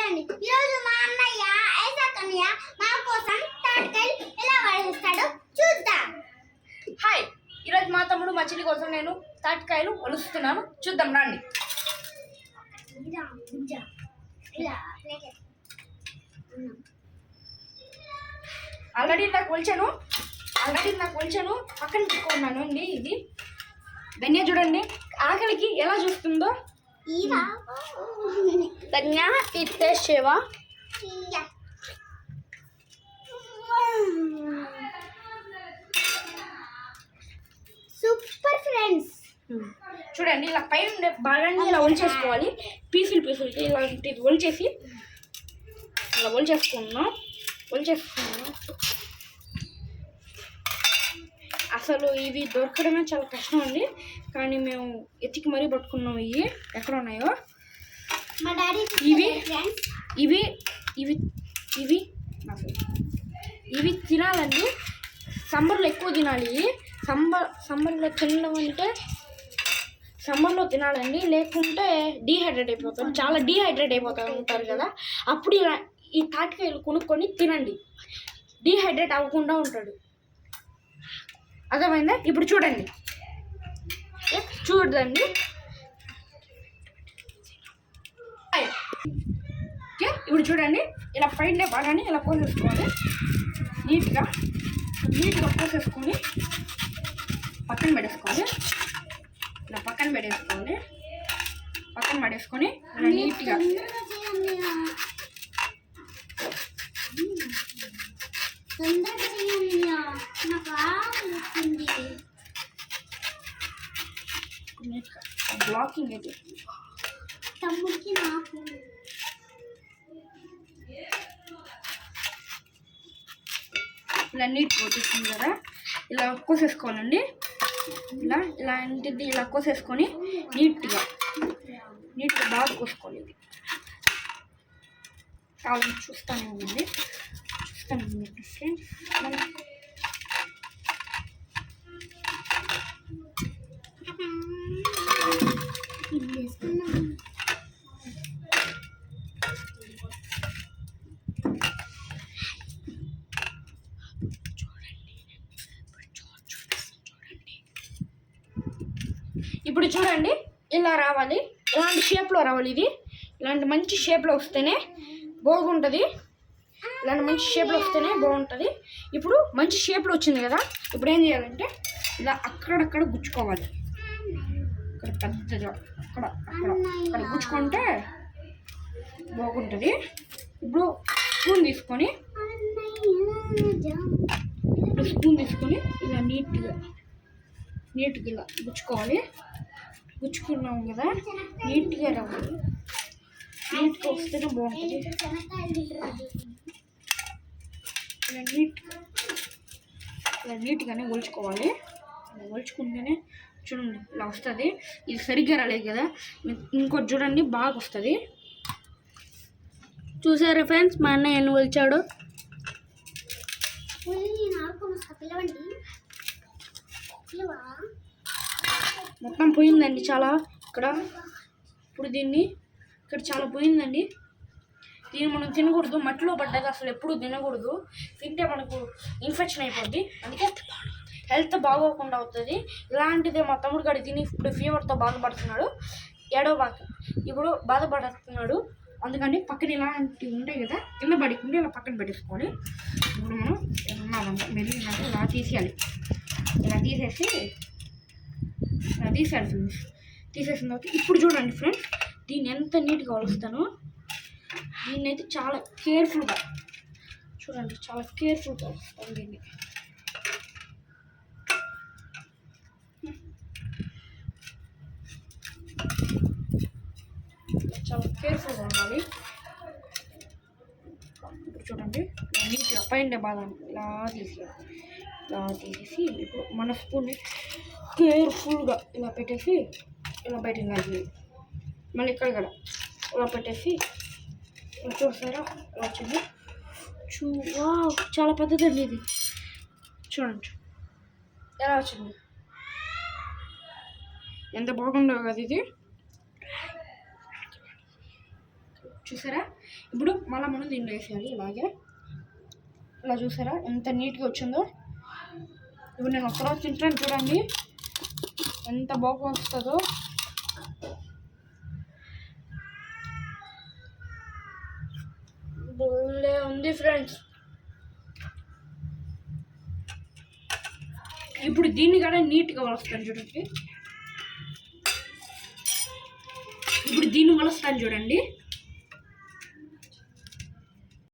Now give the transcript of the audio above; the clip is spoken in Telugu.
చూడండి ఈరోజు మా అన్నయ్య ఐజాక్ అన్నయ్య మా కోసం తాటికాయలు ఎలా వలుస్తాడో చూద్దాం. హాయ్, ఈరోజు మా తమ్ముడు మా చెల్లి కోసం నేను తాటికాయలు వలుస్తున్నాను. చూద్దాం రండి. ఆల్రెడీ నాకు కొలిచాను పక్కన పెట్టుకున్నాను అండి. ఇది ధన్య చూడండి ఆకలికి ఎలా చూస్తుందో. ధన్య ఇస్తే శివ సూపర్ ఫ్రెండ్స్. చూడండి ఇలా పైన బాగానే ఇలా ఒలిచేసుకోవాలి. పీసులు ఇలాంటిది ఒలిచేసి ఇలా ఒలిచేసుకున్నాం. అసలు ఇవి దొరకడమే చాలా కష్టం అండి, కానీ మేము ఎత్తికి మరీ పట్టుకున్నాం. ఇవి ఎక్కడ ఉన్నాయో మా డాడీ ఇవి తినాలండి. సమ్మర్లో ఎక్కువ తినాలి. సమ్మర్లో తినడం అంటే సమ్మర్లో తినాలండి, లేకుంటే డీహైడ్రేట్ అయిపోతారు. చాలా డీహైడ్రేట్ ఉంటారు కదా, అప్పుడు ఇలా ఈ తాటికాయలు కొనుక్కొని తినండి. డీహైడ్రేట్ అవ్వకుండా ఉంటాడు. అర్థమైందా? ఇప్పుడు చూడండి ఇప్పుడు చూడండి ఇలా పైన బాగానే ఇలా కోసేసుకోవాలి. నీట్గా కోసేసుకొని పక్కన పడేసుకొని ఇలా పక్కన పడేసుకొని ఇలా నీట్గా బ్లాకింగ్ అయితే తమ్ముడికి నాకు ఇలా నీట్గా వచ్చేస్తుంది కదా, ఇలా కోసేసుకోవాలండి. ఇలాంటిది ఇలా కోసేసుకొని నీట్గా బాగా కోసుకోవాలి. ఇది కావాలి చూస్తానే ఉంది ఫ్రెండ్స్. ఇప్పుడు చూడండి ఇలా రావాలి, ఇలాంటి షేప్లో రావాలి. ఇది ఇలాంటి మంచి షేప్లో వస్తేనే బాగుంటుంది. ఇప్పుడు మంచి షేప్లో వచ్చింది కదా, ఇప్పుడు ఏం చేయాలంటే ఇలా అక్కడక్కడ గుచ్చుకోవాలి. ఇక్కడ పెద్దగా అక్కడ గుచ్చుకుంటే బాగుంటుంది. ఇప్పుడు స్పూన్ తీసుకొని ఇలా నీట్గా ఇలా గుచ్చుకోవాలి. గుచ్చుకున్నాము కదా, నీట్గా రావాలి. నీట్గా వస్తేనే బాగుంటుంది. ఇలా నీట్గానే ఒలుచుకోవాలి. ఒలుచుకుంటేనే చూడండి ఇలా వస్తుంది. ఇది సరిగ్గా రాలేదు కదా, ఇంకోటి చూడండి బాగా వస్తుంది. చూసారా ఫ్రెండ్స్ మా అన్నయ్య ఎన్ని ఒలిచాడు. మొత్తం పోయిందండి చాలా. ఇప్పుడు దీన్ని ఇక్కడ చాలా పోయిందండి. దీన్ని మనం తినకూడదు, మట్టిలో పడ్డాక అసలు ఎప్పుడు తినకూడదు. తింటే మనకు ఇన్ఫెక్షన్ అయిపోద్ది, అందుకే హెల్త్ బాగోకుండా అవుతుంది. ఇలాంటిదే మా తమ్ముడు గారి తిని ఇప్పుడు ఫీవర్తో బాధపడుతున్నాడు. ఇప్పుడు బాధపడుతున్నాడు, అందుకని పక్కన ఇలాంటివి ఉంటాయి కదా, కింద పడుకుంటే ఇలా పక్కన పెట్టేసుకోవాలి. ఇప్పుడు మనం ఉన్నామంటే మెల్లిగా ఇలా తీసేయాలి. ఇలా తీసేయాలి ఫ్రెండ్స్. తీసేసిన తర్వాత ఇప్పుడు చూడండి ఫ్రెండ్స్, దీన్ని ఎంత నీట్గా వలుస్తానో. దీన్ని అయితే చాలా కేర్ఫుల్గా వలుస్తాను దీన్ని. చాలా కేర్ఫుల్గా ఉండాలి. ఇప్పుడు చూడండి నీట్గా పైన బాదం ఇలా తీసేసి ఇప్పుడు మన స్పూన్ని కేర్ఫుల్గా ఇలా పెట్టేసి ఇలా బయటకు కాదు, మళ్ళీ ఇక్కడ కూడా ఇలా పెట్టేసి చూసారా ఇలా వచ్చింది. చాలా పెద్దదండి ఇది. చూడండి ఎలా వచ్చింది, ఎంత బాగుండవు కదా ఇది. చూసారా? ఇప్పుడు మళ్ళీ మనం దీన్ని వేసేయాలి ఇలాగే. ఇలా చూసారా ఎంత నీట్గా వచ్చిందో? ఇప్పుడు నేను ఒకరోజు తింటాను చూడండి ఎంత బాగా వస్తుందో. భలే ఉంది ఫ్రెండ్స్. ఇప్పుడు దీన్ని కూడా నీట్గా వలుస్తాను చూడండి. ఇప్పుడు దీన్ని వలుస్తాను చూడండి.